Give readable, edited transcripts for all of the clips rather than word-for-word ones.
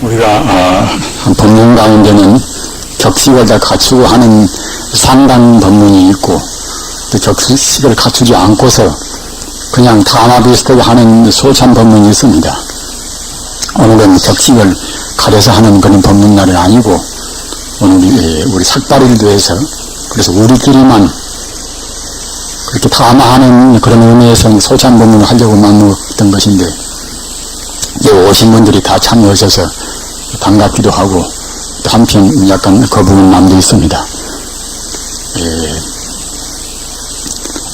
우리가 법문 가운데는 격식을 다 갖추고 하는 상단 법문이 있고, 또 격식을 갖추지 않고서 그냥 다마 비슷하게 하는 소참 법문이 있습니다. 오늘은 격식을 가려서 하는 그런 법문날은 아니고, 오늘 우리 삭발일도 해서, 그래서 우리끼리만 그렇게 다마하는 그런 의미에서 소참 법문을 하려고 만들었던 것인데, 이제 오신 분들이 다 참여하셔서 반갑기도 하고, 또 한편 약간 거부는 마음도 있습니다.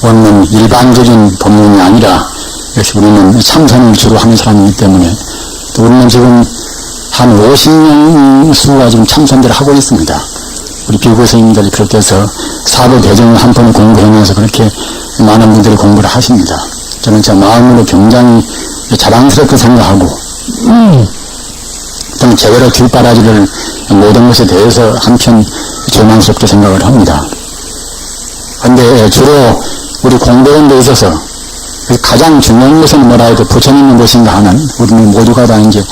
오늘은 일반적인 법문이 아니라, 역시 우리는 참선을 주로 하는 사람이기 때문에, 또 우리는 지금 한 50명 수가 지금 참선들을 하고 있습니다. 우리 비구 선생님들이 그렇게 해서 사도대정을 한 번 공부하면서 그렇게 많은 분들이 공부를 하십니다. 저는 제 마음으로 굉장히 자랑스럽게 생각하고, 또는 제대로 뒷바라지를 모든 것에 대해서 한편 조망스럽게 생각을 합니다. 그런데 주로 우리 공부하는 데 있어서 가장 중요한 것은 뭐라 해도 부처님인 것인가 하는, 우리는 모두가 다 이제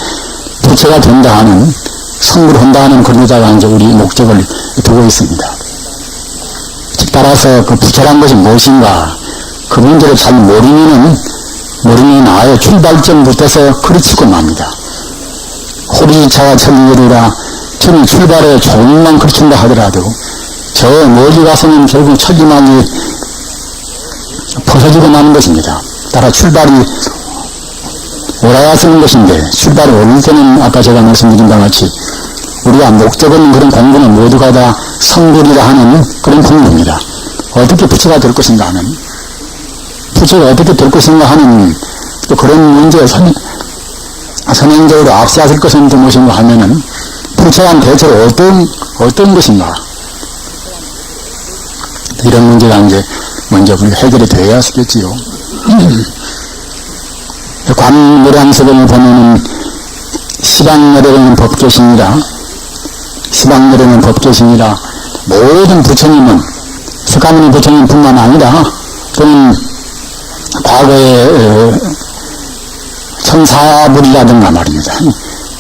부처가 된다 하는, 성불을 한다 하는 그런 데다가 이제 우리 목적을 두고 있습니다. 즉 따라서 그 부처란 것이 무엇인가, 그 문제를 잘 모르면 아예 출발점부터서 그르치고 맙니다. 호리차가 천리이루라, 천이 출발에 조금만 그르친다 하더라도 저 멀리 가서는 결국 천리만이 벗어지고 마는 것입니다. 따라 출발이 옳아야 쓰는 것인데, 출발이 옳을 때는 아까 제가 말씀드린 바와 같이 우리가 목적은 그런 공부는 모두가 다 성불이라 하는 그런 공부입니다. 어떻게 부처가 될 것인가 하는, 부처가 어떻게 될 것인가 하는 또 그런 문제에 선행적으로 앞세웠을 것은 또 무엇인가 하면은, 부처란 대체로 어떤 것인가, 이런 문제가 이제 먼저 우리가 해결이 되어야 하겠지요. 관무량석을 보면은 시방열애는 법계신이라, 시방열애는 법계신이라, 모든 부처님은, 석가모니 부처님뿐만 아니라 또는 과거에 천사불이라든가 말입니다.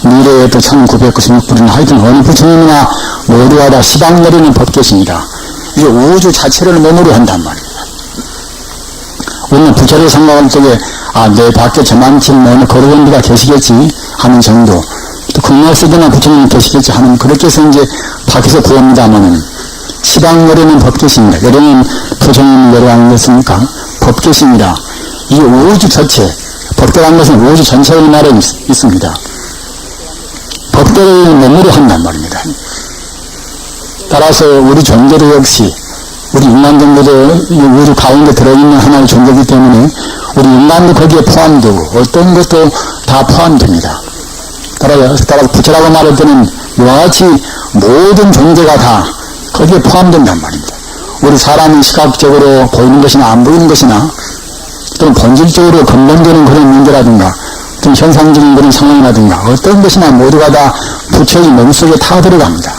미래에 또 1996불이나 하여튼 어느 부처님이나 모두가 다 시방열애는 법계신이라, 이게 우주 자체를 몸으로 한단 말입니다. 우리는 부처를 생각할 적에 내 밖에 저만큼 어느 거룩한 분가 계시겠지 하는 정도, 또 극락세계나 부처님이 계시겠지 하는, 그렇게 해서 이제 밖에서 구합니다마는, 시방열애는 법계신이라, 열애는 부처님을 열애하는 것이니까 법계신이라, 이 우주 전체, 법계라는 것은 우주 전체의 말에 있습니다. 법계를 몸으로 한단 말입니다. 따라서 우리 종교도 역시, 우리 인간정도도 우주 가운데 들어있는 하나의 존재이기 때문에 우리 인간도 거기에 포함되고 어떤 것도 다 포함됩니다. 따라서 부처라고 말할 때는 이와 같이 모든 존재가 다 거기에 포함된단 말입니다. 우리 사람이 시각적으로 보이는 것이나 안 보이는 것이나, 또는 본질적으로 근본되는 그런 문제라든가, 또는 현상적인 그런 상황이라든가, 어떤 것이나 모두가 다 부처의 몸속에 다 들어갑니다.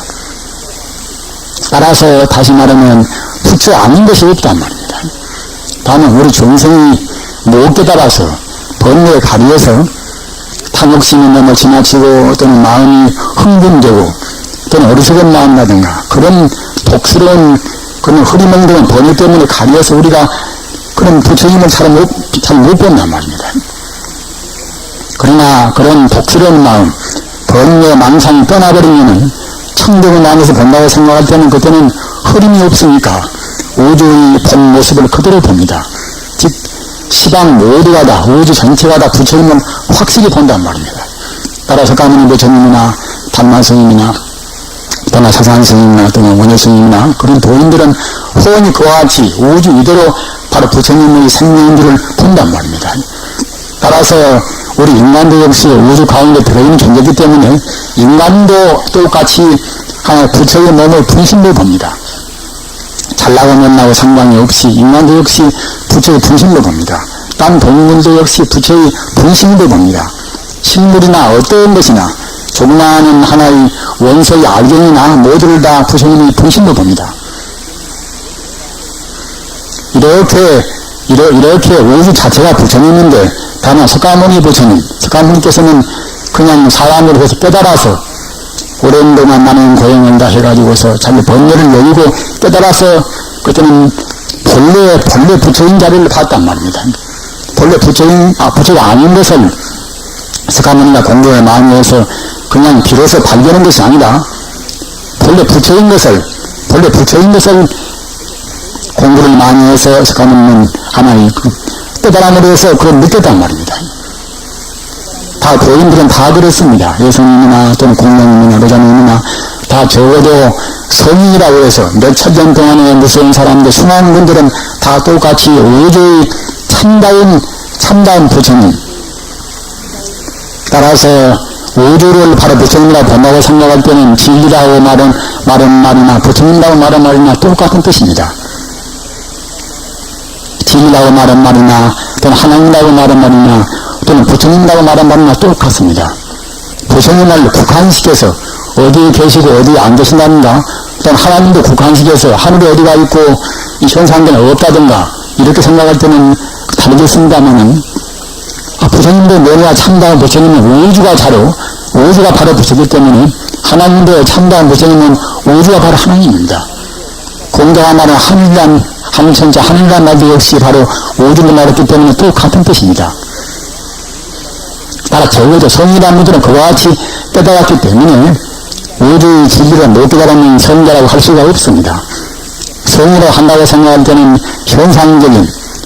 따라서 다시 말하면 부처 아닌 것이 없단 말입니다. 다만 우리 중생이 못 깨달아서 번뇌에 가리어서 탐욕심이 너무 지나치고, 또는 마음이 흥분되고, 또는 어리석은 마음이라든가 그런 독스러운 그런 흐리멍텅한 번뇌 때문에 가리어서 우리가 그런 부처님을 잘 못 본단 말입니다. 그러나 그런 독스러운 마음, 번뇌 망상이 떠나버리면은 청정을 나눠서 본다고 생각할 때는 그때는 흐림이 없으니까 우주의 본 모습을 그대로 봅니다. 즉 시방 모두가 다, 우주 전체가 다 부처님을 확실히 본단 말입니다. 따라서 석가모니 부처님이나 달마스님이나 또는 사산스님이나 또는 원효스님이나 그런 도인들은 호언이 그와 같이 우주 이대로 바로 부처님의 생명들을 본단 말입니다. 따라서 우리 인간도 역시 우주 가운데 들어있는 존재이기 때문에 인간도 똑같이 하나의 부처의 몸을 분신로 봅니다. 잘나고 못나고 상관이 없이 인간도 역시 부처의 분신로 봅니다. 딴 동물도 역시 부처의 분신으로 봅니다. 식물이나 어떤 것이나 조그마한 하나의 원소의 알갱이나 모두를 다 부처님의 분신로 봅니다. 이렇게 우주 자체가 부처님인데, 다만 석가모니 부처님, 석가모니께서는 그냥 사람으로 해서 깨달아서 오랜 동안 나는 고행을 다 해가지고서 자기 번뇌를 여기고 깨달아서 그때는 본래 부처인 자리를 봤단 말입니다. 본래 부처가 아닌 것을 석가모니가 공부를 많이 해서 그냥 비로소 발견한 것이 아니라 본래 부처인 것을 공부를 많이 해서 석가모니는 하나의 깨달음으로 해서 그걸 느꼈단 말입니다. 다 도인들은 다 그렇습니다. 예수님이나 또는 공명님이나 로자님이나 다 적어도 성인이라고 해서 몇천 년 동안에 무서운 사람들, 수많은 분들은 다 똑같이 우주의 참다운 부처님, 따라서 우주를 바로 부처님이라고 본다고 생각할 때는 진리라고 말은 말이나 부처님이라고 말은 말이나 똑같은 뜻입니다. 진리라고 말은 말이나 또는 하나님이라고 말은 말이나 또는 부처님이라고 말한 말이나 똑같습니다. 부처님을 국한시켜서 어디에 계시고 어디에 안 계신다든가 또는 하나님도 국한시켜서 하늘에 어디가 있고 이 현상계는 없다든가 이렇게 생각할 때는 다르겠습니다만은 부처님도 너무나 참다운 부처님은 우주가 바로 부처이기 때문에 하나님도 참다운 부처님은 우주가 바로 하나님입니다. 공자가 말한 하늘천자 하늘이란 말도 역시 바로 우주를 말했기 때문에 또 같은 뜻입니다. 따라 적어도 성이라는 분들은 그와 같이 깨달았기 때문에 우주의 진리를 못 깨달으면 성자라고 할 수가 없습니다. 성이라고 한다고 생각할 때는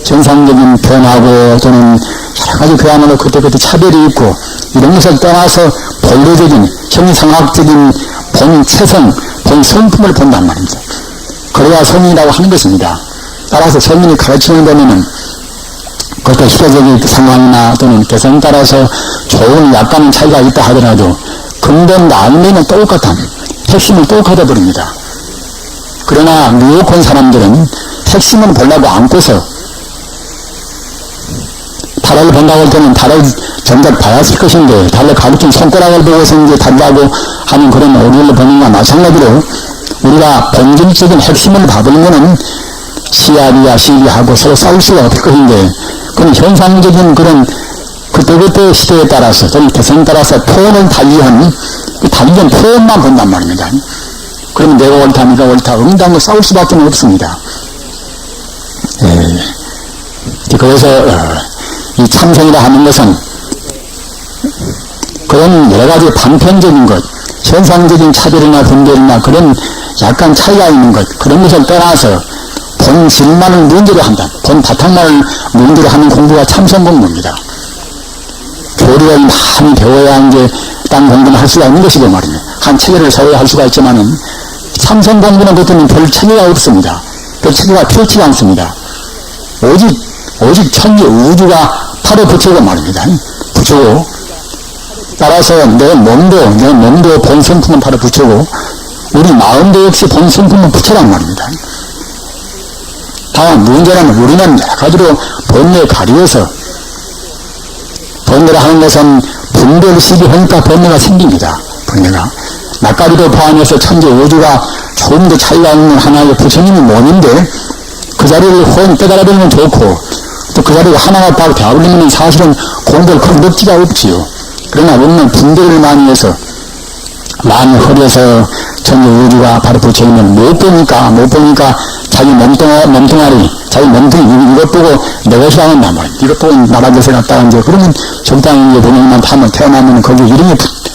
정상적인 변화고 또는 여러 가지 그야말로 그때그때 차별이 있고 이런 것을 떠나서 본래적인 형상학적인 본체성, 본성품을 본단 말입니다. 그래야 성이라고 하는 것입니다. 따라서 성인이 가르치는 데는 그것도 시대적인 상황이나 또는 개성에 따라서 좋은 약간의 차이가 있다 하더라도 근본 나름대로는 똑같은 핵심은 똑같아 버립니다. 그러나 미혹한 사람들은 핵심은 보려고 안고서 달을 본다고 할 때는 달을 정작 봐야 할 것인데 달을 가르친 손가락을 보고서 이제 달라고 하는 그런 오류를 보는 것과 마찬가지로 우리가 본질적인 핵심을 봐버리면은 시합이야 시비하고 서로 싸울 수가 없을 것인데 그런 현상적인 그런 그때그때 시대에 따라서 또는 개성에 따라서 표현을 달리한 그 달리한 표현만 본단 말입니다. 그러면 내가 옳다 네가 옳다 응당을 싸울 수밖에 없습니다. 그래서 이 참선이라 하는 것은 그런 여러 가지 단편적인 것, 현상적인 차별이나 분별이나 그런 약간 차이가 있는 것, 그런 것을 떠나서 본질만을 문제로 한다. 본 바탕만을 문제로 하는 공부가 참선 공부입니다. 교리를 많이 배워야 이제 딴 공부는 할 수가 있는 것이고 말이에요. 한 체계를 세워야 할 수가 있지만은 참선 공부는 그때는 별 체계가 없습니다. 별 체계가 필요치 않습니다. 오직 천지 우주가 바로 부처고 말입니다. 부처고 따라서 내 몸도 본성품은 바로 부처고 우리 마음도 역시 본성품은 부처란 말입니다. 다만 문제는 우리는 여러 가지로 번뇌에 가리워서 번뇌를 하는 것은 분별 시비하니까 번뇌가 생깁니다. 번뇌가 낯가리도 포함해서 천지 우주가 조금 더 차이가 있는 하나의 부처님이 몸인데 그 자리를 혼 깨달아버리면 좋고 또 그 자리가 하나가 딱 되어버리면 사실은 공부를 큰 먹지가 없지요. 그러나 우리는 분별을 많이 해서 많이 흐려서 천지 우주가 바로 부처님을 못 보니까 자기 몸뚱아리 자기 몸뚱이 이것 보고 내 것이 아닌단 말이야. 이것 보고 나라 것을 갖다가 이제 그러면 적당히 이제 본인만 하면 태어나면 거기 이름이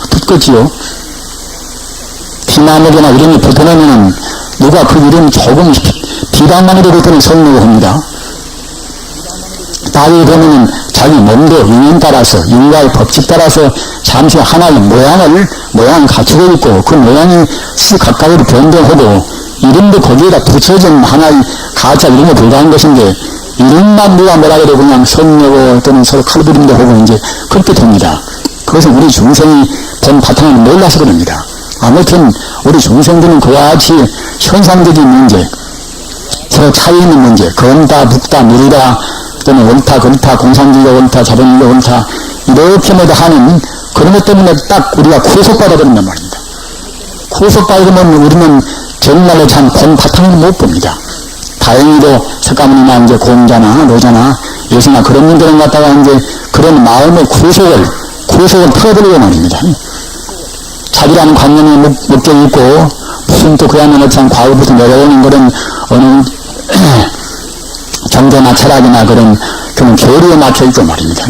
붙겠지요. 피나무거나 이름이 붙어내면은 누가 그 이름 조금 비방만 해도 그때는 성내고 합니다. 나중에 보면은 자기 몸도 인연 따라서 인과의 법칙 따라서 잠시 하나의 모양을 갖추고 있고 그 모양이 가까이로 변동하고 이름도 거기에다 붙여진 하나의 가짜 이름에 불과한 것인데 이름만 누가 뭐라 그래도 그냥 선내고 또는 서로 칼부림도 하고 이제 그렇게 됩니다. 그것은 우리 중생이 본 바탕을 몰라서 그럽니다. 아무튼 우리 중생들은 그와 같이 현상적인 문제 서로 차이 있는 문제 검다 북다 무리다 또는 옳다 그렇다 공산주의가 옳다 자본주의가 옳다 이렇게 모두 하는 그런 것 때문에 딱 우리가 구속받아 버린단 말입니다. 구속받으면 우리는 정말로 참 본 바탕을 못 봅니다. 다행히도 석가모니나 이제 공자나 로자나 예수나 그런 분들은 갖다가 이제 그런 마음의 구속을 구속을 풀어버리고 말입니다. 자기라는 관념이 묶여 있고 무슨 또 그야말로 참 과거부터 내려오는 그런 어느 정도나 철학이나 그런 교리에 막혀 있고 말입니다.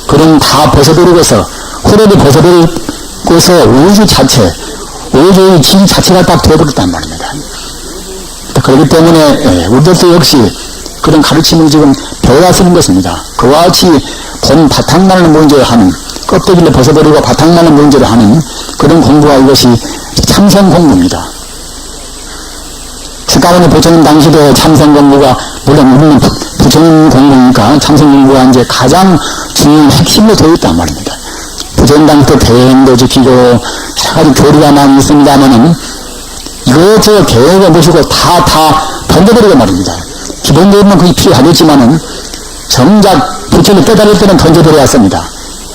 그런 다 벗어버리고서 후레를 벗어버리고서 우주 자체, 우주의 질 자체가 딱 되어버렸단 말입니다. 그렇기 때문에 우리들도 역시 그런 가르침을 지금 배워야 쓰는 것입니다. 그와 같이 본 바탕나는 문제를 하는, 껍데기를 벗어버리고 바탕나는 문제를 하는 그런 공부가 이것이 참선 공부입니다. 석가모니 부처님 당시도 참선 공부가, 물론 우리는 부처님 공부니까 참선 공부가 이제 가장 중요한 핵심으로 되어 있단 말입니다. 부처님 당시도 대행도 지키고 여러 가지 교리가 많이 있습니다만은 이것저것 계획을 모시고 다 던져버리고 말입니다. 기본적으로는 그게 필요하겠지만은 정작 부처를 깨달을 때는 던져버려야 습니다.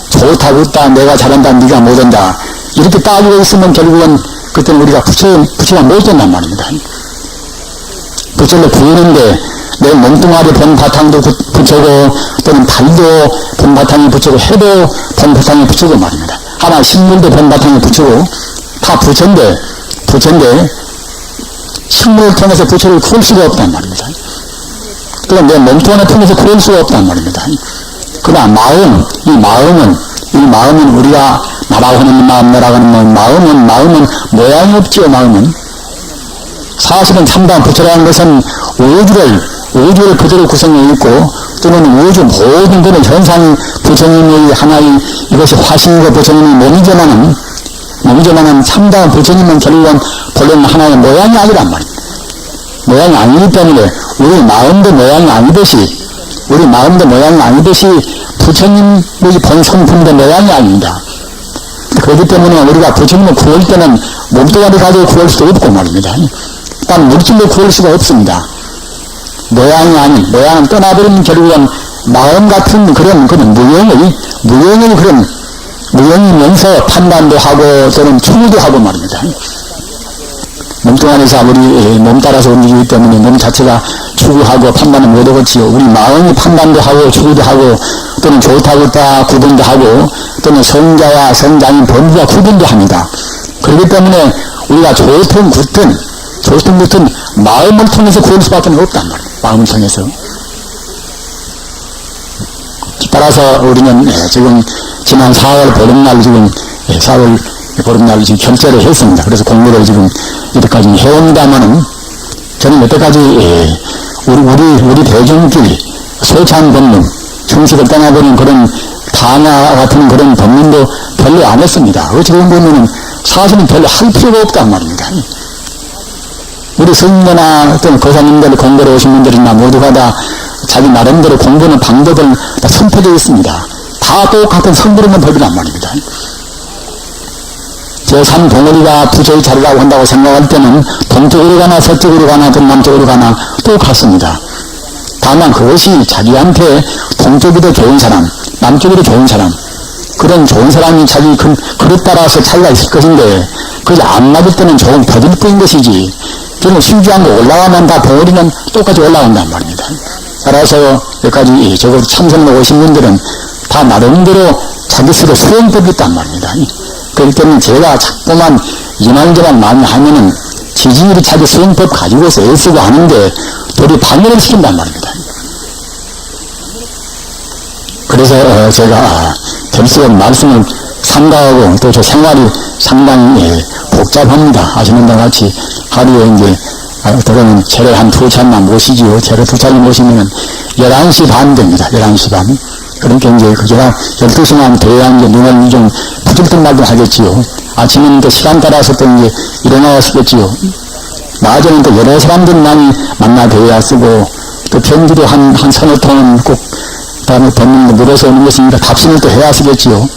좋다 그렇다 내가 잘한다 네가 못한다 이렇게 따지고 있으면 결국은 그때는 우리가 부처가 못 된단 말입니다. 부처를 구하는데 내 몸뚱아리 본 바탕도 부처고 또는 발도 본 바탕이 부처고 해도 본 바탕이 부처고 말입니다. 하나 식물도 본 바탕이 부처고 다 부처인데 식물을 통해서 부처를 구할 수가 없단 말입니다. 또는 내 몸뚱아리를 통해서 구할 수가 없단 말입니다. 그러나 이 마음은 우리가 나라고 하는 마음, 너라고 하는 마음은 모양이 없지요. 마음은 사실은 참다운 부처라는 것은 우주를 그대로 구성해 있고 또는 우주 모든 그런 현상이 부처님의 하나의 이것이 화신이고 부처님의 몸이지만은 참다운 부처님은 결국은 본래는 하나의 모양이 아니란 말입니다. 모양이 아니기 때문에 우리 마음도 모양이 아니듯이 부처님의 본 성품도 모양이 아닙니다. 그렇기 때문에 우리가 부처님을 구할 때는 몸뚱아리 가지고 구할 수도 없고 말입니다. 딱 물질로 구할 수가 없습니다. 모양은 떠나버리면 결국은 마음 같은 그런 무형이면서 판단도 하고 또는 추구도 하고 말입니다. 몸뚱아리에서 우리 몸 따라서 움직이기 때문에 몸 자체가 추구하고 판단을 못하겠지요. 우리 마음이 판단도 하고 추구도 하고 또는 좋다고 했다 구분도 하고 또는 성자와 성장인 범주와 구분도 합니다. 그렇기 때문에 우리가 좋든 굳든 마음을 통해서 구할 수밖에 없단 말이에요. 마음을 통해서. 따라서 우리는 지금 지난 4월 보름날 지금 4월 보름날 지금 결제를 했습니다. 그래서 공부를 지금 이때까지 해온다마는 저는 여태까지 우리 대중끼리 소찬 법문, 정식을 떠나버린 그런 단화 같은 그런 법문도 별로 안 했습니다. 어찌 보면은 사실은 별로 할 필요가 없단 말입니다. 우리 스님이나 어떤 거사님들 공부를 오신 분들이나 모두가 다 자기 나름대로 공부하는 방법을 다 선택되어 있습니다. 다 똑같은 성부르는 법이란 말입니다. 제3 동어리가 부처의 자리라고 한다고 생각할 때는 동쪽으로 가나 서쪽으로 가나 동남쪽으로 가나 똑같습니다. 다만 그것이 자기한테 동쪽이 더 좋은 사람, 남쪽이 더 좋은 사람, 그런 좋은 사람이 자기 그릇 따라서 차이가 있을 것인데 그게 안 맞을 때는 조금 더딜 뿐인 것이지 저는 쉬지 않고 올라가면 다 덩어리는 똑같이 올라온단 말입니다. 따라서 여기까지 적어도 참선을 오신 분들은 다 나름대로 자기 스스로 수행법이 있단 말입니다. 그렇기 때문에 제가 자꾸만 이만저만 많이 하면은 지지율이 자기 수행법 가지고서 애쓰고 하는데 도리 반면을 시킨단 말입니다. 그래서 제가 결석은 말씀을 삼가하고 또 저 생활이 상당히 복잡합니다. 아시는 것 같이 하루에 이제 들어오면 제를 한 2차만 모시지요. 제를 2차를 모시면은 11시 반 됩니다. 11시 반. 그러니까 이제 제가 12시만 돼야 이제 눈을 좀 부들뜬 말도 하겠지요. 아침에는 또 시간 따라서 또 이제 일어나야 쓰겠지요. 낮에는 또 여러 사람들 많이 만나 뵈야 쓰고 또 편지도 한 서너 통은 꼭 다음에 법문도 물어서 오는 것이니까 답신을 또 해야 쓰겠지요.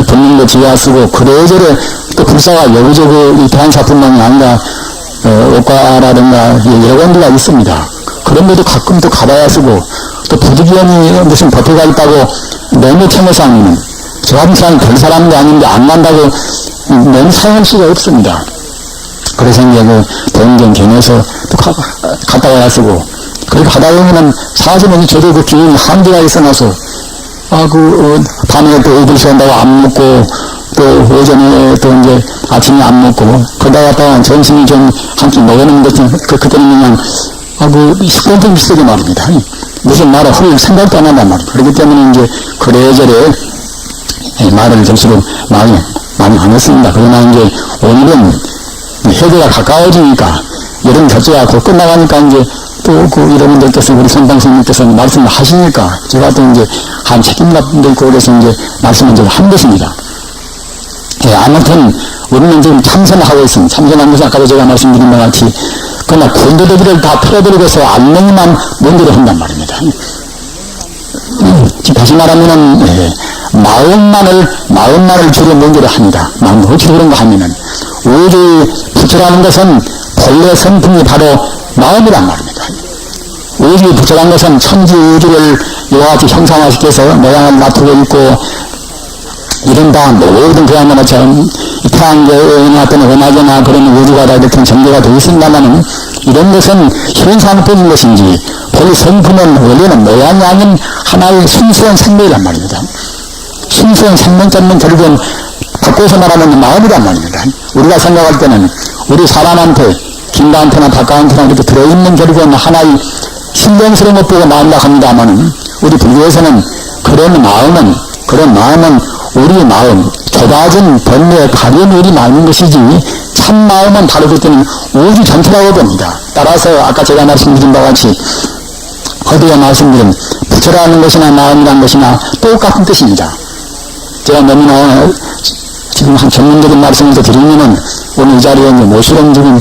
불명도 지어야 쓰고 그래저래 또 불사가 여기저기 이 대한사뿐만이 아니라 옷가라든가 여러 군데가 있습니다. 그런 데도 가끔 또 가봐야 쓰고 또 부득이하니 무슨 법회가 있다고 너무 청해상이는 저 같은 사람이 별 사람도 아닌데 안 간다고 너무 사용할 수가 없습니다. 그래서 이제 동경 견해서 또 갔다 와야 쓰고 그렇게 하다 보면은 사실은 저도 그 기운이 한계가 있어놔서 밤에 또 애들 쏜다고 안 먹고, 또 오전에 또 이제 아침에 안 먹고, 그러다 갔다가 점심이 좀 한 끼 먹는 것은, 그때는 그냥, 식권점 비슷하게 말입니다. 무슨 말을 할 생각도 안 한단 말이에요. 그렇기 때문에 이제 그래저래 말을 될수록 많이 안 했습니다. 그러나 이제 오늘은 해제가 가까워지니까, 여름 결제가 곧 끝나가니까 이제 또 여러분들께서 우리 선방선님께서 말씀을 하시니까 제가 또 이제 한 책임감도 있고 그래서 이제 말씀을 좀 한 것입니다. 아무튼 우리는 지금 참선을 하고 있습니다. 참선한 것은 아까도 제가 말씀드린 바와 같이 그러나 군대들을 다 틀어버리고서 안내만 먼저로 한단 말입니다. 다시 말하면은 마음만을 주로 먼저로 합니다. 어찌 그런가 하면은 우주의 부처라는 것은 본래 성품이 바로 마음이란 말입니다. 우주의 부처라는 것은 천지 우주를 이와 같이 형상화시켜서 모양을 맞추고 있고 이른바 모든 그야말로 태양계나 또는 은하계나 그런 우주가 다 이렇게 전개가 되어 있습니다만은 이런 것은 현상뿐인 것인지 본래 성품은 원래는 모양이 아닌 하나의 순수한 생명이란 말입니다. 순수한 생명자는 결국은 바꿔서 말하면 마음이란 말입니다. 우리가 생각할 때는 우리 사람한테 김가한테나 박가한테나 이렇게 들어있는 결국은 하나의 신경스러운 것 보고 마음이라 합니다만은 우리 불교에서는 그런 마음은 우리의 마음, 좁아진 번뇌 가려운 우리 마음인 것이지 참 마음은 바로 그때는 우주 전체라고 봅니다. 따라서 아까 제가 말씀드린 바와 같이 어디에 말씀드린 부처라는 것이나 마음이라는 것이나 똑같은 뜻입니다. 제가 너무나 지금 한 전문적인 말씀을 드리면은 오늘 이 자리에 모시는 지금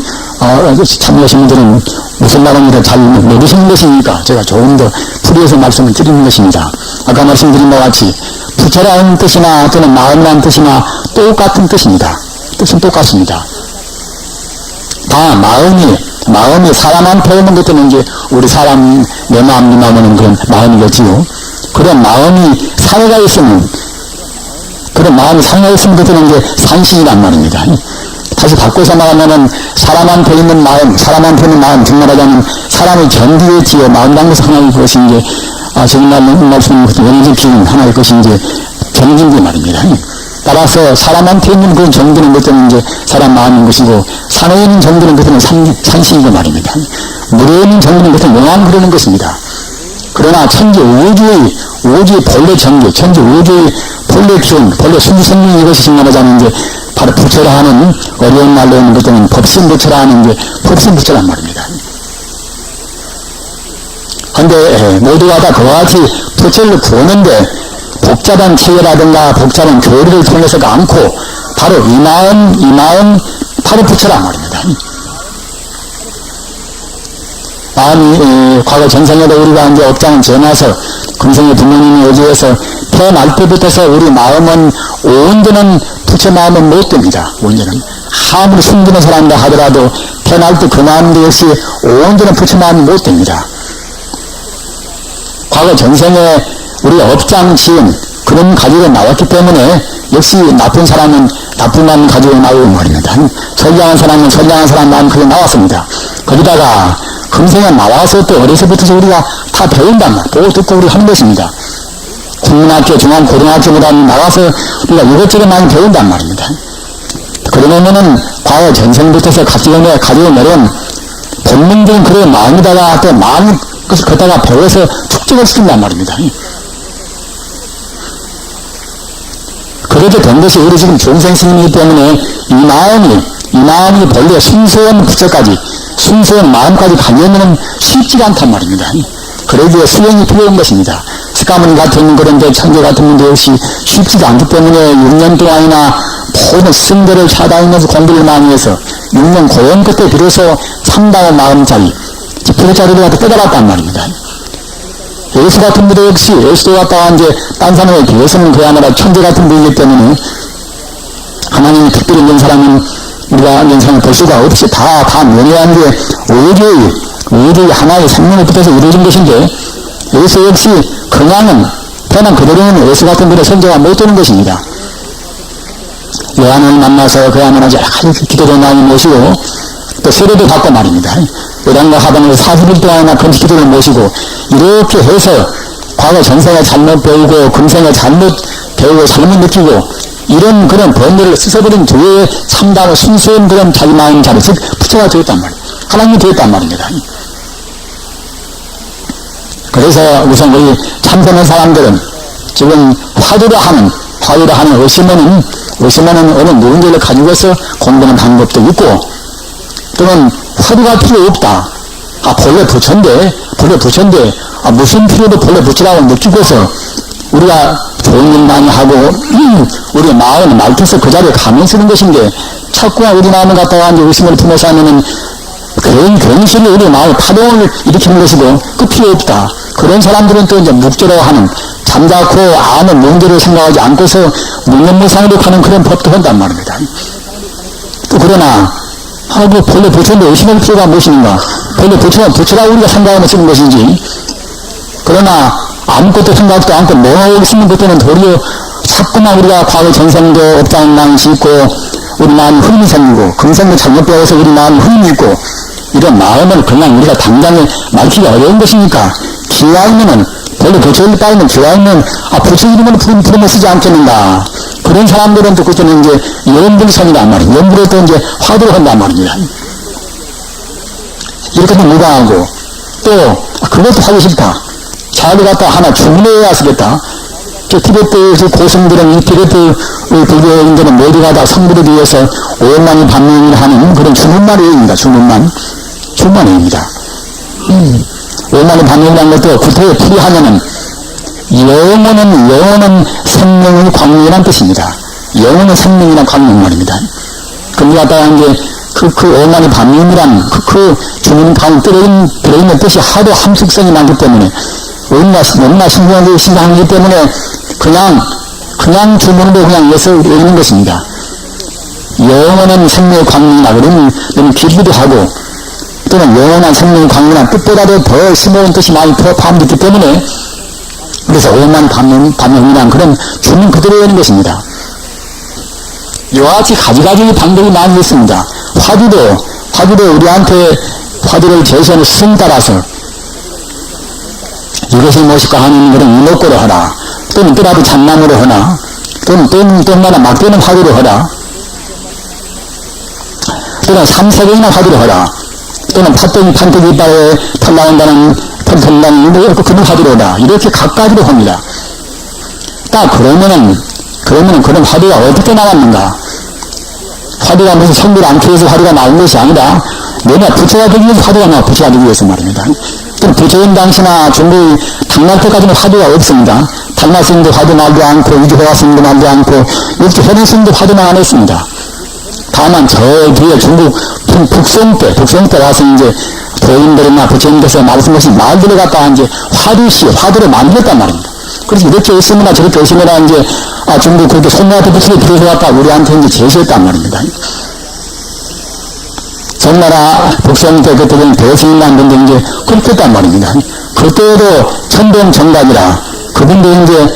참여하신 분들은 무슨 말인지 잘 모르시는 것이니까 제가 조금 더 풀이해서 말씀을 드리는 것입니다. 아까 말씀드린 바와 같이 부처라는 뜻이나 또는 마음이라는 뜻이나 똑같은 뜻입니다. 뜻은 똑같습니다. 다 마음이 사람한테 오는 것들은 이제 우리 사람 내 마음 네 마음 오는 그런 마음이겠지요. 그런 마음이 상해가 있으면 그들은 이제 산신이란 말입니다. 다시 바꿔서 말하면은 사람한테 있는 마음 정말하자면 사람의 정기겠지요. 마음이라는 것은 하나의 것이 이제 정말 말씀은 원인적 기운 하나의 것이 이제 정진기 말입니다. 따라서 사람한테 있는 그 정기는 그때는 이제 사람 마음인 것이고 산에 있는 정기는 그때는 산신이고 말입니다. 물에 있는 정기는 그때는 영안 그러는 것입니다. 그러나 천지 우주의 본래 정기, 천지 우주의 본래 기운, 본래 순수성명 이것이 정말하자면 이제 바로 부처라 하는 어려운 말로 있는 것들은 법신부처라 하는 게 법신부처란 말입니다. 근데 모두가 다 그와 같이 부처를 구하는데 복잡한 체계라든가 복잡한 교리를 통해서가 않고 바로 이 마음 바로 부처란 말입니다. 마음이 과거 전생에도 우리가 이제 업장을 지어놔서 금생의 부모님의 의지에서 태어날 때부터서 우리 마음은 온전한 부처 마음은 못 됩니다. 온전한 아무리 숨기는 사람이라 하더라도 태어날 때 그 마음도 역시 온전한 부처 마음이 못 됩니다. 과거 전생에 우리 업장 지은 그런 가지고 나왔기 때문에 역시 나쁜 사람은 나쁜 마음 가지고 나오고 말입니다. 선량한 사람은 선량한 사람 마음 가지고 나왔습니다. 거기다가 금생에 나와서 또 어려서부터 우리가 다 배운단 말, 보고 듣고 우리 하는 것입니다. 국민학교, 중앙고등학교보다 나와서 우리가 이것저것 많이 배운단 말입니다. 그러면은 과거 전생부터서 가지고 내려온 본능적인 그런 마음에다가 또 많은 것을 걷다가 배워서 축적을 시킨단 말입니다. 그렇게 된 것이 우리 지금 중생 스님이기 때문에 이 마음이 본래 순수한 부처까지 순수한 마음까지 가려면 쉽지가 않단 말입니다. 그러기에 수행이 필요한 것입니다. 스가모니 같은 그런데 천재 같은 분도 역시 쉽지가 않기 때문에 6년 동안이나 모든 승대를 찾아다니면서 공부를 많이 해서 6년 고용 끝에 비로소 참다운 마음자리 지표자리를 갖다 깨달았단 말입니다. 예수 같은 분도 역시 예수도 갖다가 이제 딴 사람에 비해서는 그야말로 천재 같은 분이기 때문에 하나님이 특별히 있는 사람은 우리가 인상을 볼 수가 없이 다 면회한 게 오히려 하나의 생명을 붙어서 이루어진 것인데 예수 역시 그냥은 태어난 그대로는 예수 같은 분의 성자가 못 되는 것입니다. 요한을 만나서 그야말로 여러 가지 기도도 많이 모시고 또 세례도 받고 말입니다. 요단과 하반에서 40일 동안이나 금식 기도를 모시고 이렇게 해서 과거 전생에 잘못 배우고 금생에 잘못 배우고 잘못 느끼고 이런 그런 번뇌를 씻어버린 뒤에 참다고 순수한 그런 자기 마음 자리, 즉 부처가 되었단 말이에요. 하나님이 되었단 말입니다. 그래서 우선 우리 참선한 사람들은 지금 화두를 하는 의심은 어느 문제를 가지고서 공부하는 방법도 있고, 또는 화두가 필요 없다. 본래 부처인데, 무슨 필요도 본래 부처라고 느끼고서 우리가 좋은 일 많이 하고, 우리 마음을 맑혀서 그 자리에 가면 쓰는 것인데, 자꾸 우리 마음을 갖다가 이제 의심을 품어서 하면은, 괜시리 우리 마음의 파동을 일으키는 것이고, 그 필요 없다. 그런 사람들은 또 이제 묵조로 하는, 잠자코 아는 문제를 생각하지 않고서 무념무상으로 가는 그런 법도 한단 말입니다. 또 그러나, 본래 부처인데 의심할 필요가 무엇인가? 본래 부처라고 우리가 생각하면 쓰는 것이지. 그러나, 아무것도 생각도 않고 뭐 쓰는 것들은 도리어 자꾸만 우리가 과거 전생도 업장난 짓고, 우리 마음이 흐름이 생기고, 금생도 잘못 배워서 우리 마음이 흐름이 있고, 이런 마음을 그냥 우리가 당장에 맑히기 어려운 것이니까, 기왕이면은, 본래 부처일 바에는 기왕이면, 부처 이름을 부르면 쓰지 않겠는가. 그런 사람들은 또 그때는 이제 연불성이란 말이에요. 연불에 또 이제 화두를 한단 말입니다. 이렇게 좀 무방하고, 또, 그것도 하기 싫다. 자기 갖다 하나 주문해야 쓰겠다. 티베트 고승들은 이 티베트 불교인들은 모두가 다 성불을 위해서 오만이 반면을 하는 그런 주문만입니다. 주문만입니다. 오만이 반면이라는 것도 구태에 풀이하면은 영혼은 생명의 광명이라는 뜻입니다. 영혼은 생명이란 광명 말입니다. 그럼 갖다가 이제 그 오만이 반면이란 그 주문 가운데 들어있는 뜻이 하도 함축성이 많기 때문에 너무나 신기하기 때문에 그냥 주문으로 그냥 예서 읽는 것입니다. 영원한 생명의 광명이나 그러면 너무 길기도 하고, 또는 영원한 생명의 광명이나 뜻보다도 더 심오한 뜻이 많이 포함되기 때문에, 그래서 오만 반명이란 그런 주문 그대로 하는 것입니다. 이와 같이 가지가지 방법이 많이 있습니다. 화두도 우리한테 화두를 제시하는 스승 따라서 이것이 무엇일까 하는 그런 이목구로 하라. 또는 또라도 잔나무로 하나. 또는 똥마다 막대는 화두로 하라. 또는 삼세경이나 화두로 하라. 또는 판때기 이빨에 털 나온다는 그런 화두로 하라. 이렇게 각가지로 합니다. 그러면은 그런 화두가 어떻게 나왔는가? 화두가 무슨 성불 않기 위해서 화두가 나온 것이 아니라, 내가 부처가 되기 위해서 화두가 나와, 부처가 되기 위해서 말입니다. 부처인 당시나 중국 당날 때까지는 화두가 없습니다. 당나스님도 화두 말도 않고, 위주호화스님도 말도 않고, 이렇게 해리스님도 화두만 안 했습니다. 다만 저 뒤에 중국 북송 때 와서 이제 도인들이나 부처님께서 말씀하신 말들을 갖다가 이제 화두를 만들었단 말입니다. 그래서 이렇게 있으면 저렇게 있으면 이제 중국 그렇게 손나라한테 부처를 들여서왔다 우리한테 이제 제시했단 말입니다. 전나라 북송 때 그때는 대승이라는 분들 이제 그렇게 했단 말입니다. 그때도 천병 정각이라 그분도 이제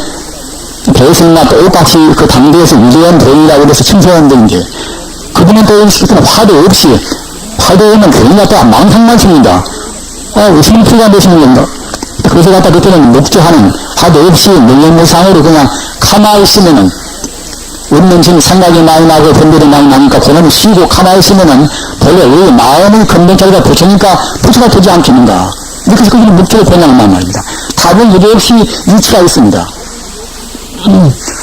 대승이나 똑같이 그 당대에서 위대한 도인이라고 해서 칭송하는데 이제 그분은 또 그때는 화두 없이 화두에는 괜히 갖다가 망상만 씁니다. 무슨 필요가 되시는 건가? 그래서 갖다 그때는 목조하는 화두 없이 명령무상으로 그냥 가만히 있으면은 웃는 심 생각이 많이 나고 분별이 많이 나니까 그놈이 쉬고 가만히 있으면은 본래 왜 마음의 근본자리가 부처니까 부처가 되지 않겠는가? 이렇게 해서 그냥 목조를 권양한단 말입니다. 답은 이게 없이 이치가 있습니다.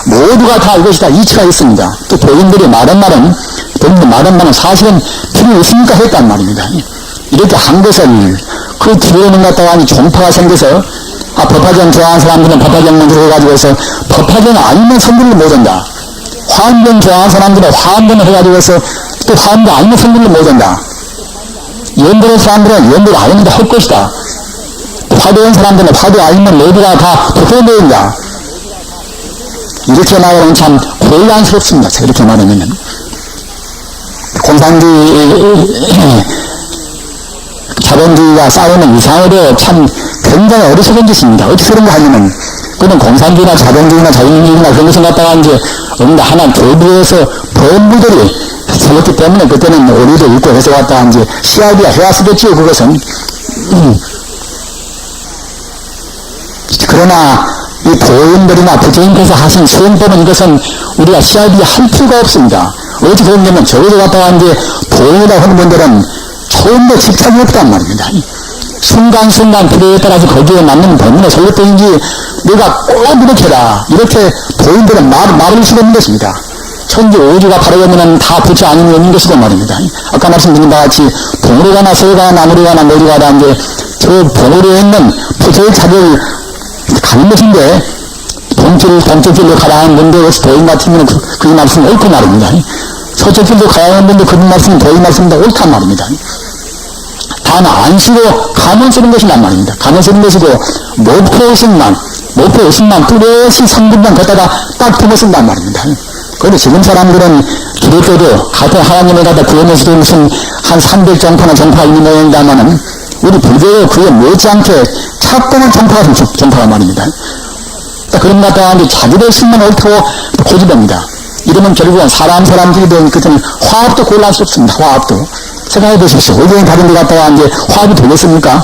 모두가 다 이것이 다 이치가 있습니다. 또 도인들이 말한 말은 사실은 필요 없으니까 했단 말입니다. 이렇게 한 것을 그 뒤에는 갖다가 종파가 생겨서 법화전 좋아하는 사람들은 법화전만 들어가지고서 법화전 아니면 선물을 못한다. 화엄전 좋아하는 사람들은 화엄전을 해가지고서 또 화엄전 아니면 선물을 못한다. 연보는 사람들은 연보를 아니면 할 것이다. 화두한 사람들은 화두 아니면 내비가 다 도쿄된다. 이렇게 말하면 참 곤란스럽습니다. 이렇게 말하면은. 자본주의가 싸우는 이상으로 참 굉장히 어리석은 짓입니다. 어떻게 그런가 하면은, 그는 공산주의나 자본주의나 자유민주주의나 그런 것을 갖다가 이제 하나 교부에서 법무들이 세웠기 때문에 그때는 오류도 있고 해서 갖다가 이제 CID가 해왔었겠지요, 그것은. 그러나 이 도인들이나 부처님께서 하신 수행법은 이것은 우리가 CIB 할 필요가 없습니다. 어찌 그러냐면 저기서 갔다가 이제 도인이라고 하는 분들은 처음부터 집착이 없단 말입니다. 순간순간 필요에 따라서 거기에 맞는 법문을 설렸든지 내가 꼭 이렇게 해라. 이렇게 도인들은 말을 수가 없는 것입니다. 천지 오주가 바라보면 다 부처 아니면 없는 것이고 말입니다. 아까 말씀드린 바와 같이 동으로 가나 서로 가나 나무로 가나 머리 가나 이제 저 봉우리에 있는 부처의 자리를 가는 것인데 동쪽길로 가야 하는 분들 도인 같으면 그 말씀은 옳고 말입니다. 서쪽길로 가야 하는 분들 그 말씀은 도인 말씀보다 옳단 말입니다. 단 안 쓰고 가면 쓰는 것이란 말입니다. 가면 쓰는 것이고 목표 의식만 뚜렷이 3분간 걷다가 딱 두고 쓴단 말입니다. 그런데 지금 사람들은 기독교도 같은 하나님을 갖다 구원해서도 무슨 한 300정파나 정파가 있는 모양이다마는 우리 불교도 그에 못지않게 착동한 정파가 말입니다. 그런 것 같다가 이제 자기들 쓰면 옳다고 고집합니다. 이러면 결국은 사람들이 그때는 화합도 곤란스럽습니다. 화합도. 생각해 보십시오. 의견이 다른 데 갔다가 이제 화합이 되겠습니까?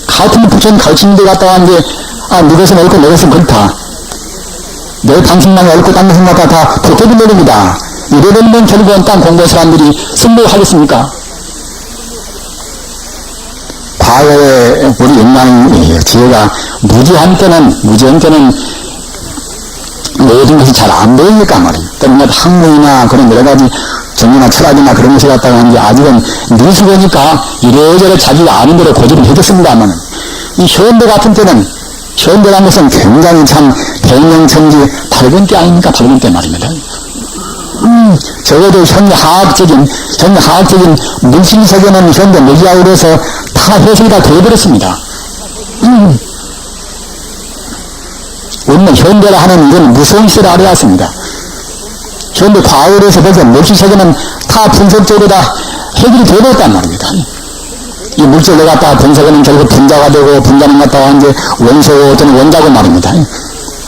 같은 부처님 가르치는 데 갔다가 이제 너것은 옳고 너것은 그렇다. 내 당신만 옳고 딴 것은 같다. 다 도태비 노립니다. 이러면 결국은 딴 공부한 사람들이 승부하겠습니까? 과거에 우리 인간의 지혜가 무지한 때는 모든 것이 잘 안 보이니까 말이에요. 때문에 학문이나 그런 여러 가지 정리나 철학이나 그런 것을 갖다가 이제 아직은 미숙하니까 이래저래 자기가 아는 대로 고집을 해줬습니다만 이 현대 같은 때는 현대라는 것은 굉장히 참 백년천지 밝은 때 아닙니까? 밝은 때 말입니다. 적어도 현대화학적인 물질세계는 현대 물리학으로 해서 다 해석이 다 되어버렸습니다. 우리는 현대라 하는 이건 무서운 시대를 알아왔습니다. 현대 과학으로 해서 벌써 물질세계는 다 분석적으로 다 해결이 되어버렸단 말입니다. 이 물질을 갖다가 분석하는 결국 분자가 되고 분자는 갖다가 이제 원소 또는 원자고 말입니다.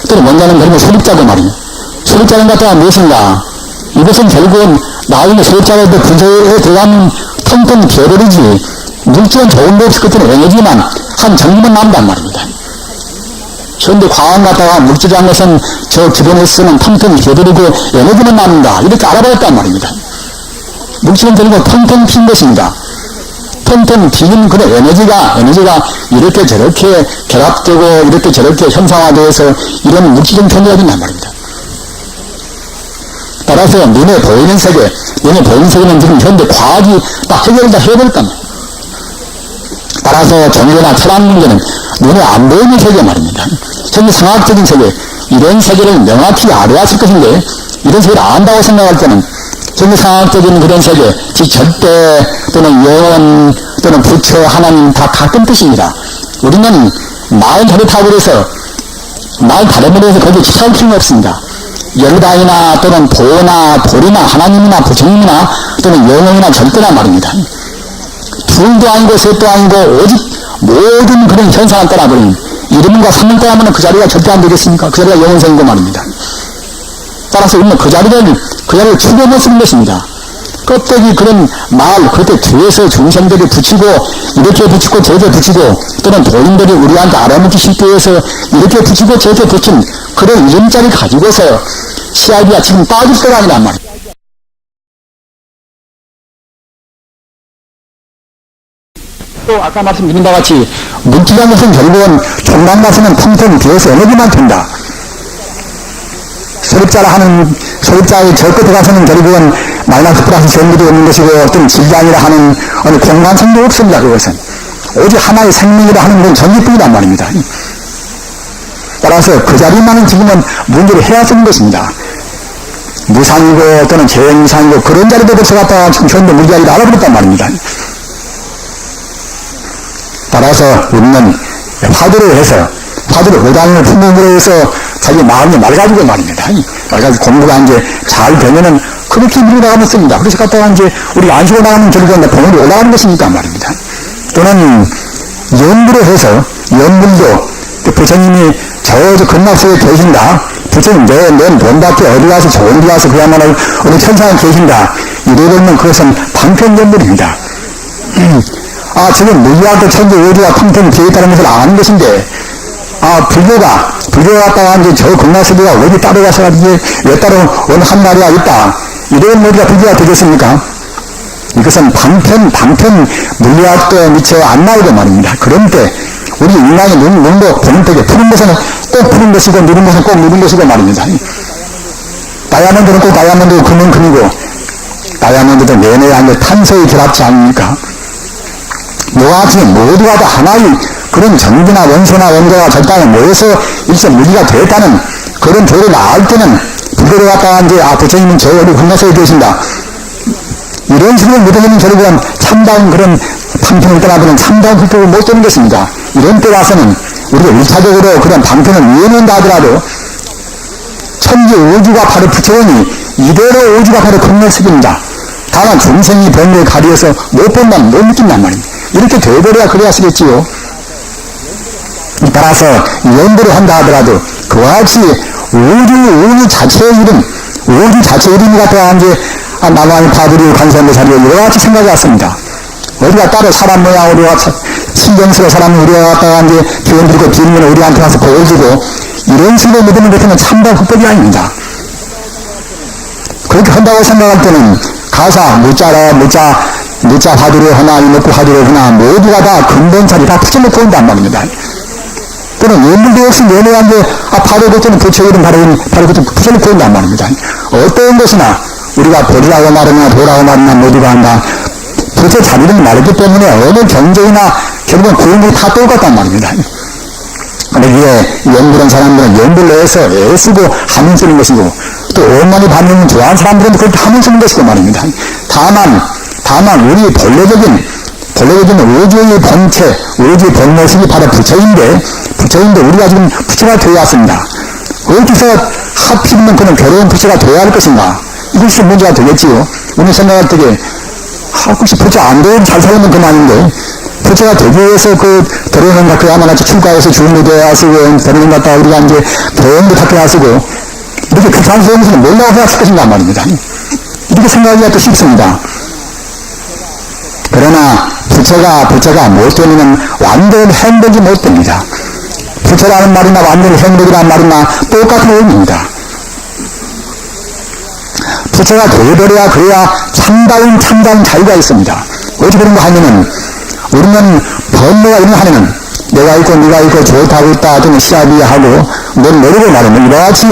또는 원자는 결국 수립자고 말입니다. 수립자는 갖다가 무엇인가? 이것은 결국은 나중에 수립자가 분석에 들어가는 텅텅 비어버리지 물질은 좋은 거 없을 것은 에너지만 한 정리만 남단 말입니다. 현대 과학 갖다가 물질이라는 것은 저 기본에서는 텅텅 비어버리고 에너지만 남는다. 이렇게 알아버렸단 말입니다. 물질은 결국 텅텅 빈 것입니다. 텅텅 빈 그런 에너지가 이렇게 저렇게 결합되고 이렇게 저렇게 현상화되어서 이런 물질적인 존재가 된단 말입니다. 따라서 눈에 보이는 세계는 지금 현대 과학이 딱 해결을 다 해버렸단 말입니다. 따라서 종교나 철학 문제는 눈에 안 보이는 세계 말입니다. 현대 상학적인 세계, 이런 세계를 명확히 알아왔을 것인데 이런 세계를 안다고 생각할 때는 현대 상학적인 그런 세계, 즉 절대 또는 영원 또는 부처 하나님 다 같은 뜻입니다. 우리는 말 다르다고 해서 거기에 집착할 필요는 없습니다. 열반이나 또는 보나 볼이나 하나님이나 부처님이나 또는 영혼이나 절대나 말입니다. 둘도 아니고 셋도 아니고 오직 모든 그런 현상을 따라버리는 이름과 상을 따라하면 그 자리가 절대 안 되겠습니까? 그 자리가 영혼성이고 말입니다. 따라서 우리는 그 자리를 추구해 쓰는 것입니다. 껍데기 그런 그때 뒤에서 중생들이 붙이고 이렇게 붙이고 저렇게 붙이고 또는 도인들이 우리한테 알아먹기 쉽게 해서 이렇게 붙이고 저렇게 붙인 그런 이름자를 가지고서 CIB가 지금 빠질 때가 아니란 말이에요. 또 아까 말씀드린 바와 같이 물질이라는 것은 결국은 총각 가서는 텅텅 비어서 에너지만 된다. 소립자의 저 끝에 가서는 결국은 마이너스 플러스 전부도 없는 것이고 어떤 질량이라 하는 어느 공간성도 없습니다. 그것은 오직 하나의 생명이라 하는 건 전기뿐이란 말입니다. 따라서 그 자리만은 지금은 문제를 해야 쓰는 것입니다. 무상이고 또는 재무상이고 그런 자리도 벌써 갖다가 지금 현대 물리학이 알아버렸단 말입니다. 따라서 우리는 화두를 의단을 품음으로 해서 자기 마음이 맑아지고 말입니다. 맑아지고 공부가 이제 잘 되면은 그렇게 밀고 나가면 씁니다. 그래서 갖다가 이제 우리가 안 쉬고 나가면 결국은 봉우리 올라가는 것이니까 말입니다. 또는 연불을 해서 연불도 부처님이 저 건너서에 계신다. 부처님 내 본답게 어디 가서 좋은 데 가서 그야말로 어느 천상에 계신다. 이래버리면 그것은 방편연불입니다. 지금 물리학도 천재 의료가 텅텅 비어있다는 것을 아는 것인데 불교가 갔다가 이제 저 금나스비가 어디 따로 가서 왜 따로 어느 한 나라가 있다. 이런 머리가 불교가 되겠습니까? 이것은 방편 물리학도 미처 안 나오고 말입니다. 그런 때, 우리 인간의 눈도 보는 때에 푸른 것은 꼭 푸른 것이고, 누른 것은 꼭 누른 것이고 말입니다. 다이아몬드는 꼭 다이아몬드고, 금은 금이고, 다이아몬드도 내내 한 탄소의 결합지 않습니까? 이와 같이 모두가 다 하나의 그런 전기나 원소나 원자가 절단에 모여서 일체 물리가 되었다는 그런 교리를 알 때는 불교를 갖다가 이제 부처님은 저 어디 건너서 계신다. 이런 식으로 믿어지는 결국은 참다운 그런 방편을 떠나보는 참다운 불법을 못 되는 것입니다. 이런 때 와서는 우리가 1차적으로 그런 방편을 이해낸다 하더라도 천지 우주가 바로 부처니 이대로 우주가 바로 극락세계입니다. 다만 중생이 법을 가리어서 못 본다면 못 느낀단 말입니다. 이렇게 되어버려야 그래야 쓰겠지요. 따라서 연구를 한다 하더라도 그와 같이 우주 자체의 이름, 우주 자체의 이름이 갖다가 이제 나무아니 파들이 관세음보살이 여러 가지 생각이 왔습니다. 우리가 따로 사람 모양으로 신경쓰고 사람을 우리가 갖다가 이제 기원 드리고 비밀을 우리한테 와서 보여주고 이런 식으로 믿는 것은 참다 불법이 아닙니다. 그렇게 한다고 생각할 때는 가사, 무자 화두로 하나, 이목구 화두로 하나 모두가 다 근본차리 다 붙여놓고 온단 말입니다. 또는 예물도 역시 내내한 게 바로 그때는 부처 이름 바로 그때 붙여놓고 온단 말입니다. 어떤 것이나 우리가 벌이라고 말하나 도라고 말하나 모두가 한다. 부처 자리를 말했기 때문에 어느 경제이나 결국은 구원이 다 똑같단 말입니다. 그런데 연구한 사람들은 연구를 해서 애쓰고 하면 쓰는 것이고 또 원만히 받는 좋아하는 사람들은 그렇게 하면 쓰는 것이고 말입니다. 다만 우리 본래적인 우주의 본체, 우주의 본모습이 바로 부처인데 우리가 지금 부처가 되어야 왔습니다. 어디서 하필이면 그런 괴로운 부처가 되어야 할 것인가? 이것이 문제가 되겠지요. 우리 생각할 때에 혹시 부처 안 되면 잘 살면 그만인데 부처가 되기 위해서 들어오는 것 그야말로 출가해서 주문도 하시고 들어오는 것 갖다 우리가 이제 교양도 학교 하시고 이렇게 그 장소에서는 몰라고 해왔을 것인가 말입니다. 이렇게 생각하기가 또 쉽습니다. 그러나 부처가 못 되면 완전 행복이 못 됩니다. 부처라는 말이나 완전 행복이라는 말이나 똑같은 의미입니다. 부처가 되어버려야 그래야 참다운 자유가 있습니다. 어떻게 그런가 하면은 우리는 번뇌가 이런 하면은 내가 있고 네가 있고 좋다고 있다 또는 시합이 하고 넌 모르고 말하면 이와 같이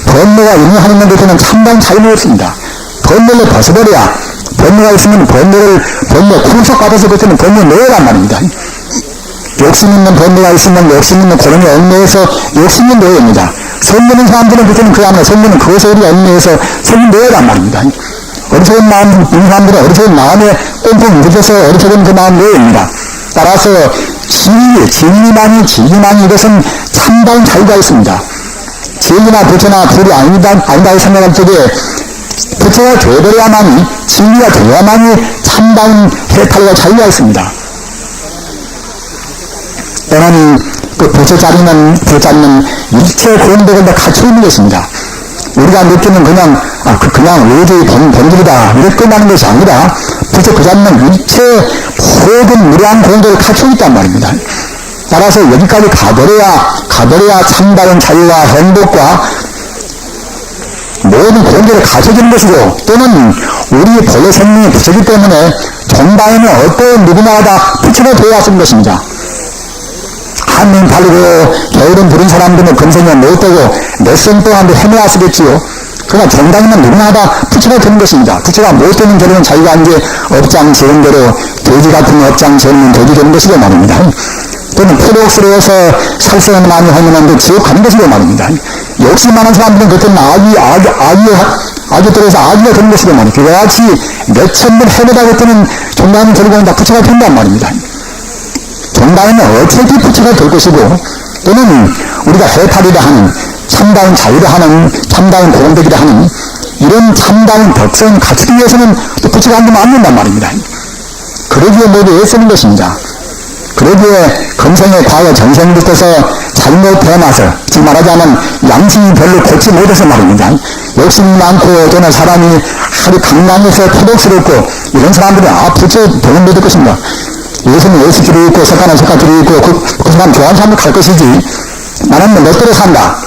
번뇌가 이런 하는 것에는 참다운 자유는 없습니다. 번뇌를 벗어버려야 번뇌가 있으면 번뇌 구속받아서 그때는 번뇌 내란 말입니다. 욕심 있는 번뇌가 있으면 욕심 있는 고름에 얽매여서 욕심은 내입니다. 선녀는 사람들은 그때는 그야말로 선녀는 그것에 우리가 얽매여서 선녀 내란 말입니다. 어리석은 마음 있는 사람들은 어리석은 마음에 꽁꽁 묻어서 어리석은 그 마음 내입니다. 따라서 진리만이 이것은 참다운 자유가 있습니다. 진리나 부처나 둘이 아니다고 생각할 적에 부처가 되어버려야만이 진리가 되어야만이 참다운 해탈과 자유가 있습니다. 떠나니 그 부처 자리는 일체 공덕을 다 갖추고 있는 것입니다. 우리가 느끼는 그냥 우주의 본질이다 이렇게 끝나는 것이 아니라 부처 그 자리는 일체 모든 무량한 공덕을 갖추고 있단 말입니다. 따라서 여기까지 가버려야 참다운 자유와 행복과 모든 공덕을 갖춰주는 것이고 또는 우리 본래 생명이 부처이기 때문에 정당에는 어떤 누구나 다 부처가 되어야 하는 것입니다. 한눈 팔리고 겨울은 부른 사람들은 금생에 못 되고 몇 생 동안도 헤매하시겠지요. 그러나 정당에는 누구나 다 부처가 되는 것입니다. 부처가 못 되는 결국은 자기가 이제 업장 지은 대로 돼지 같은 업장 지으면 돼지 되는 것이고 말입니다. 또는 표독스러워서 살생을 많이 하면 지옥 가는 것이고 말입니다. 욕심 많은 사람들은 그때는 아기 들어서 아기가 되는 것이고 말입니다. 그와 같이 몇천 번 헤매다 그때는 정당은 결국은 다 부처가 된단 말입니다. 정당에는 어차피 부처가 될 것이고 또는 우리가 해탈이라 하는 참다운 자유라 하는 참다운 공덕이라 하는 이런 참다운 덕성을 갖추기 위해서는 또 부처가 안 되면 안 된단 말입니다. 그러기에 모두 애쓰는 것입니다. 그러기에 금생의 과거 전생부터서 잘못 태어나서 지금 말하자면 양심이 별로 고치 못해서 말입니다. 욕심이 많고 또는 사람이 하루 강남에서 토독스럽고 이런 사람들은 부처 도움 못 될 것입니다. 예수는 예수끼리 있고 석가는 석가끼리 있고 그 사람 좋아하는 사람도 갈 것이지 나는 뭐 몇 대로 산다.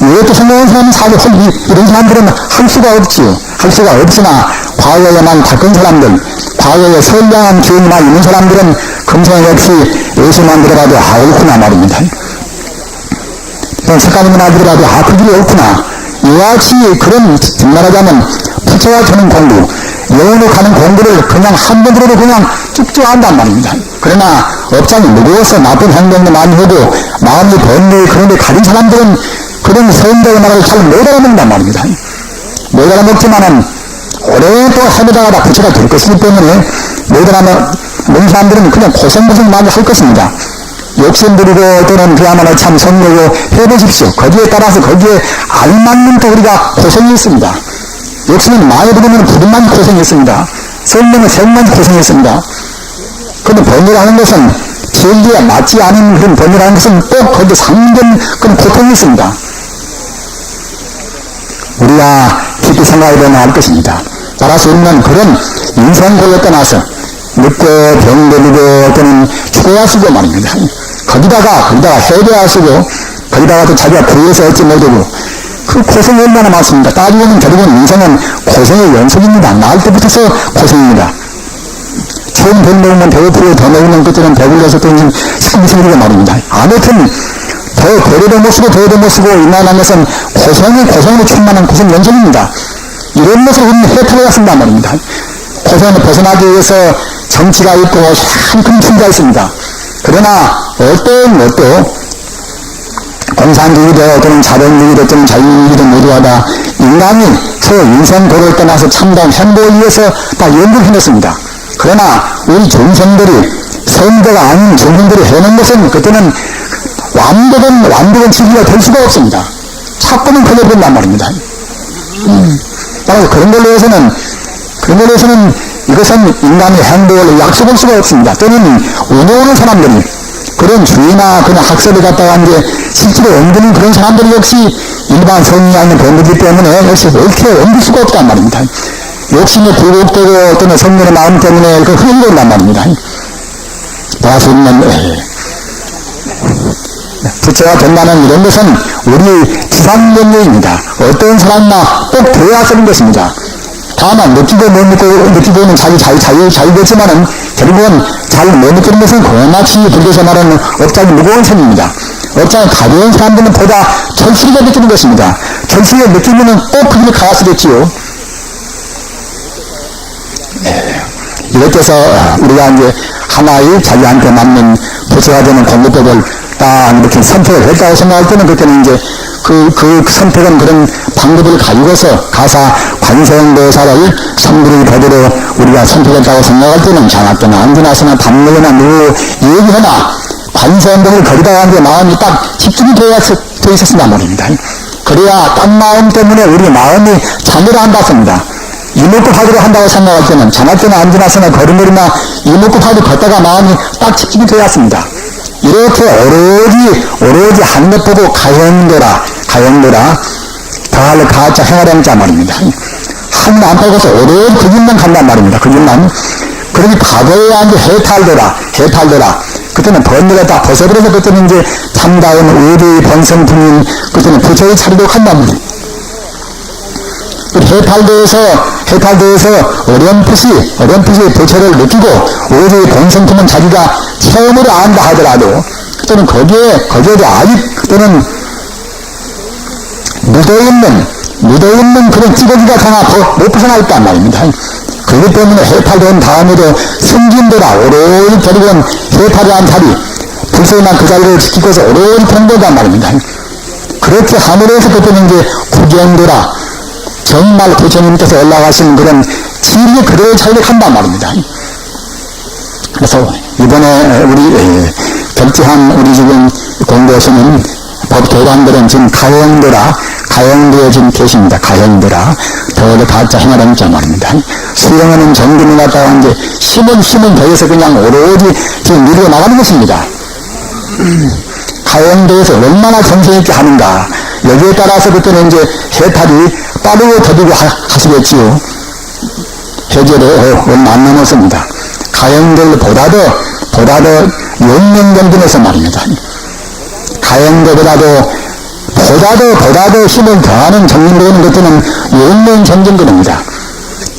이것도 성공한 사람은 사실 이런 사람들은 할 수가 없지요. 할 수가 없으나 과거에만 닦은 사람들, 과거에 선량한 기운만 있는 사람들은 금생 역시 예수만 들어가도 옳구나 말입니다. 석가모니만 들어가도 그 길이 옳구나. 이와 같이 그런 말하자면 부처가 주는 공부, 영혼을 가는 공부를 그냥 한 번으로도 그냥 쭉쭉 한단 말입니다. 그러나 업장이 무거워서 나쁜 행동도 많이 하고 마음이 번뇌 그런 데 가진 사람들은 그런 선대의 말을 잘 못 알아먹는단 말입니다. 못 알아먹지만은 오랫동안 해보다가 부처가 될 것이기 때문에 못 알아먹는 사람들은 그냥 고생 많이 할 것입니다. 욕심 부리고 또는 그야말로 참 성내고 해보십시오. 거기에 따라서 거기에 알맞는 또 우리가 고생이 있습니다. 욕심은 많이 부리면 부분만 고생했습니다. 성내는 생만 고생했습니다. 그런데 번뇌라는 것은 진리에 맞지 않은 그런 번뇌라는 것은 꼭 거기에 상전 그런 고통이 있습니다. 우리가 깊이 생각해 보면 알 것입니다. 따라서 우리는 그런 인생고에 떠나서 늙고 병들고 또는 죽어야 쓰고 말입니다. 거기다가 해배하시고 거기다가 또 자기가 구해서 얻지 못하고 그 고생이 얼마나 많습니까? 따지고는 결국은 인생은 고생의 연속입니다. 나을 때부터서 고생입니다. 처음 돈 먹으면 배고프고 더 먹으면 그때는 배불러서 또 삶이 생기고 말입니다. 아무튼 더 배려도 못 쓰고 더도 못 쓰고 인간한 것은 고생으로 충만한 고생 연속입니다. 이런 것을 우리는 해탈해 갔습니다 말입니다. 고생을 벗어나기 위해서 정치가 있고 참 큰 충자가 있습니다. 그러나 어떤 것도 공산주의도 또는 자본주의도 또는 자유주의도 모두가 다 인간이 그 인생 도를 떠나서 참다운 행복을 위해서 다 연구를 해냈습니다. 그러나 우리 중생들이 선대가 아닌 중생들이 해낸 것은 그때는 완벽한 진리가 될 수가 없습니다. 자꾸만 걸려버린단 말입니다. 따라서 그런 걸로 해서는 이것은 인간의 행복을 약속할 수가 없습니다. 또는 운영하는 사람들이 그런 주의나 그런 학설을 갖다가 이제 실제로 옮기는 그런 사람들이 역시 일반 성이 아닌 본거기 때문에 역시 어떻게 옮길 수가 없단 말입니다. 욕심에 굴곡되고 또는 성령의 마음 때문에 그 흘린단 말입니다. 따라서 우리는 부처가 된다는 이런 것은 우리 지상명령입니다. 어떤 사람이나 꼭 되어야 쓰는 것입니다. 다만 느끼고 못 느끼고는 자유겠지만은 결국은 잘 못 느끼는 것은 고마치 불교에서 말하는 업장이 무거운 셈입니다. 업장이 가벼운 사람들은 보다 절실하게 느끼는 것입니다. 절실하게 느끼면은 꼭 그 길을 가야쓰겠지요. 이렇게 해서 우리가 이제 하나의 자기한테 맞는 부처가 되는 공부법을 딱 이렇게 선택을 했다고 생각할 때는 그때는 이제 그 선택은 그런 방법을 가지고서 가사 관세음보살을 성불의 법으로 우리가 선택했다고 생각할 때는 장학교나 안지나서나 담력이나 누구 얘기하나 관세음보를 거기다가 이제 마음이 딱 집중이 되어 있었단 말입니다. 그래야 딱 마음 때문에 우리 마음이 자멸을 한다습니다. 이목구파기로 한다고 생각할 때는 장학교나 안지나서나 걸음걸이나 이목구파기 걷다가 마음이 딱 집중이 되었습니다. 이렇게 오로지 한것 보고 가영도라 더할 가짜 행하령자 말입니다. 한번 안 팔고서 오로지 그 길만 간단 말입니다. 그 길만. 그러니 과거에 이제 해탈되라. 그때는 번뇌가 다 벗어버려서 그때는 이제 참다운 의리의 번성품인 그때는 부처의 차례도 간단 말입니다. 해탈되어서 어렴풋이 부처를 느끼고 오로지 본성품은 자기가 처음으로 안다 하더라도 또는 거기에도 아직 또는 묻어있는 그런 찌꺼기가 하나 더 못 벗어나 있단 말입니다. 그렇기 때문에 해탈된 다음에도 승진되라 오로지 결국은 해탈이 한 자리 불소만 그 자리를 지키고서 오로지 공부한단 말입니다. 그렇게 함으로해서 그때는 이제 구경도라 정말 부처님께서 올라가신 그런 진리의 그대로 자력한단 말입니다. 그래서 이번에 우리 결제한 우리 지금 공부하시는 법교단들은 지금 가영도에 지금 계십니다. 가영도라 더를 가짜 행하령자 말입니다. 수행하는 정근을 갖다가 이제 힘은 더해서 그냥 오로지 지금 밀고 나가는 것입니다. 가영도에서 얼마나 정성있게 하는가 여기에 따라서 그때는 이제 해탈이 빠르고 더디고 하시겠지요. 해제로 얼마 안 남았습니다. 가영들보다도 6년 정도에서 말입니다. 보다도 힘을 더하는 정진되는 것들은 용맹정진거입니다.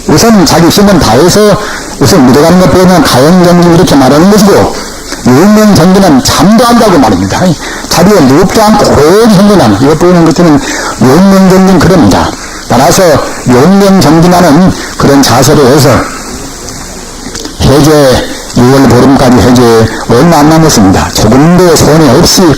우선 자기 힘은 다해서 우선 묻어가는 것 빼면 가용정진 이렇게 말하는 것이고, 용맹정진은 잠도 안다고 말입니다. 자리에 눕지 않고 오래 현존하는 이거 보이는 것들은 용맹정진 그럽니다. 따라서 용맹정진하는 그런 자세로 해서 해제 6월 보름까지 해제 얼마 안 남았습니다. 조금도 손해 없이